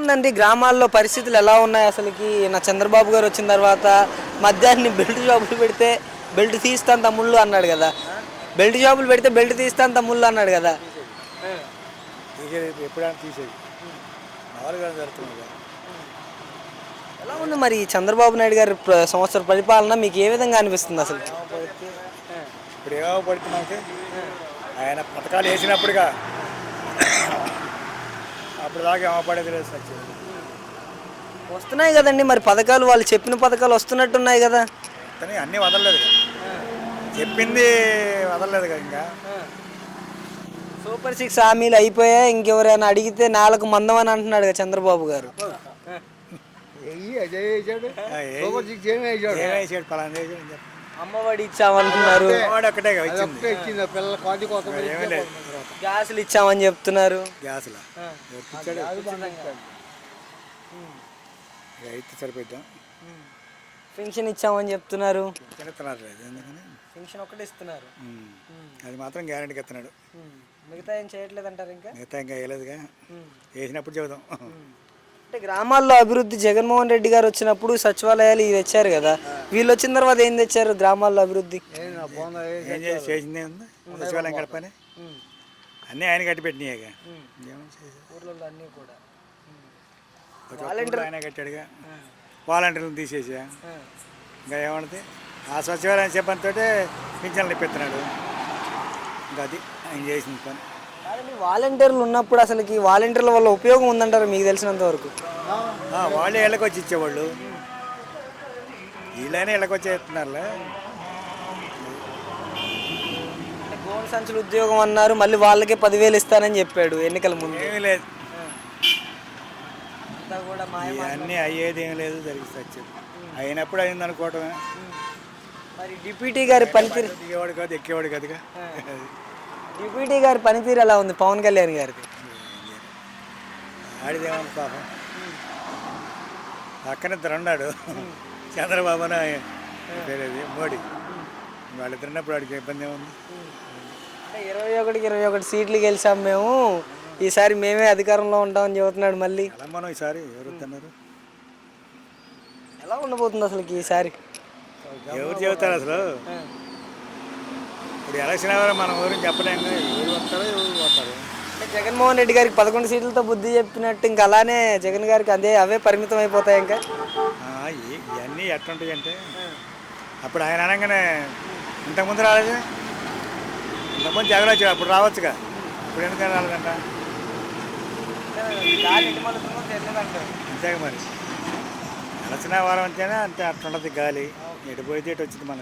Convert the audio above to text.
ఉందండి గ్రామాల్లో పరిస్థితులు ఎలా ఉన్నాయి అసలుకి? నా చంద్రబాబు గారు వచ్చిన తర్వాత మద్యాన్ని బెల్ట్ షాపులు పెడితే బెల్ట్ తీస్తాను తమ్ముళ్ళు అన్నాడు కదా! బెల్ట్ షాపులు పెడితే బెల్ట్ తీస్తాను తమ్ముళ్ళు అన్నాడు కదా! తీసేది ఆ! తీసేది ఎప్పుడైనా తీసేది మామూలుగా జరుగుతుంది కదా. ఎలా ఉంది మరి ఈ చంద్రబాబు నాయుడు గారి సంవత్సర పరిపాలన మీకు ఏ విధంగా అనిపిస్తుంది అసలు? ఏమపడితే ఇప్పుడు ఏమపడితే మనకి ఆయన పథకాలు వేసినప్పుడుగా అప్పుడు దాకా ఏమపడేది లేదు సత్యం. వస్తున్నాయి కదండి మరి పథకాలు, వాళ్ళు చెప్పిన పథకాలు వస్తున్నట్టున్నాయి కదా! కానీ అన్నీ వదలలేదు కదా, చెప్పింది వదలలేదు కదా. ఇంకా సూపర్ సిక్స్ హామీలు అయిపోయాయి, ఇంకెవరైనా అడిగితే నాలుగు మందం అని అంటున్నాడు కదా చంద్రబాబు గారు. ఏమేసాడు పలానా వేసాడు అని చెప్పి. అమ్మఒడి ఇచ్చామంటున్నారు, వాడు ఒక్కటే కదా ఇచ్చింది. ఏమీ లేదు. గ్యాసులు ఇచ్చామని చెప్తున్నారు. గ్యాసులా ఇచ్చాడు, రైతు సరిపెట్టాం. పెన్షన్ ఇచ్చామని చెప్తున్నారు. చెప్తున్నారు లేదు ఎందుకని పెన్షన్ ఒకటి ఇస్తున్నారు. అది మాత్రం గ్యారెంటీకి ఇస్తున్నాడు. మిగతా ఏం చేయట్లేదు అంటారు ఇంకా? మిగతా ఇంకా వేయలేదుగా, వేసినప్పుడు చెబుదాం. అంటే గ్రామాల్లో అభివృద్ధి జగన్మోహన్ రెడ్డి గారు వచ్చినప్పుడు సచివాలయాలు ఇవి తెచ్చారు కదా, వీళ్ళు వచ్చిన తర్వాత ఏం తెచ్చారు గ్రామాల్లో అభివృద్ధి? ఏం చేసిందే ఉంది, సచివాలయం గడపని అన్నీ ఆయన కట్టి పెట్టినాయిగా. ఊర్లలో అన్నీ కూడా ఆయన కట్టాడుగా, వాలంటీర్లను తీసేసా. ఇంకా ఏమన్నది ఆ సచివాలయం చెప్పంతో పింఛన్లు ఇప్పిస్తున్నాడు. ఇంకా అది ఆయన చేసిన పని. వాలంటీర్లు ఉన్నప్పుడు అసలుకి వాలంటీర్ల వల్ల ఉపయోగం ఉందంటారు మీకు తెలిసినంత వరకు? వాళ్ళే ఇళ్ళకి వచ్చి ఇచ్చేవాళ్ళు, వీళ్ళైనా ఇళ్ళకి వచ్చి ఇస్తున్నారులే. గోను సంచులు ఉద్యోగం అన్నారు, మళ్ళీ వాళ్ళకే 10,000 ఇస్తానని చెప్పాడు ఎన్నికల ముందు. ఏమీ లేదు, అంతా కూడా అన్నీ అయ్యేది ఏం లేదు, జరిగిస్తే వచ్చేది. అయినప్పుడు అయింది అనుకోవటమే. మరి డిప్యూటీ గారి పనితీరు, దిగేవాడు కాదు ఎక్కేవాడు కాదుగా. డిప్యూటీ గారి పనితీరు ఎలా ఉంది పవన్ కళ్యాణ్ గారిది? ఆడిదేమన్నా పాపం పక్కన ఇద్దరు ఉన్నాడు, చంద్రబాబు పేరేది మోడీ. వాళ్ళిద్దరు ఉన్నప్పుడు వాడికి ఇబ్బంది ఏముంది? అంటే 21కి 21 సీట్లు గెలిచాం మేము, ఈసారి మేమే అధికారంలో ఉంటామని చెబుతున్నాడు. మళ్ళీ ఎలా మనం ఈసారి ఎవరు వద్దన్నారు? ఎలా ఉండబోతుంది అసలు ఈసారి? ఎవరు చెబుతారు అసలు? ఇప్పుడు ఎలక్షన్ ఎవరో మనం ఎవరు చెప్పలేము, ఎవరు వస్తారో ఎవరు పోతారు. అంటే జగన్మోహన్ రెడ్డి గారికి 11 సీట్లతో బుద్ధి చెప్పినట్టు ఇంకా అలానే జగన్ గారికి అవే పరిమితం అయిపోతాయి ఇంకా. ఇవన్నీ ఎట్లుంటాయి అంటే, అప్పుడు ఆయన అనగానే ఇంతకుముందు రాలేదు, ఇంతకుముందు జగన్ వచ్చాడు అప్పుడు రావచ్చుగా, ఇప్పుడు ఎందుకని రాలేదంట? అంతేగా మరి ఎలక్షన్ వారం అంటేనే అంతే అట్లుంటుంది గాలి, ఎటు పోయితే ఎటు వచ్చింది మన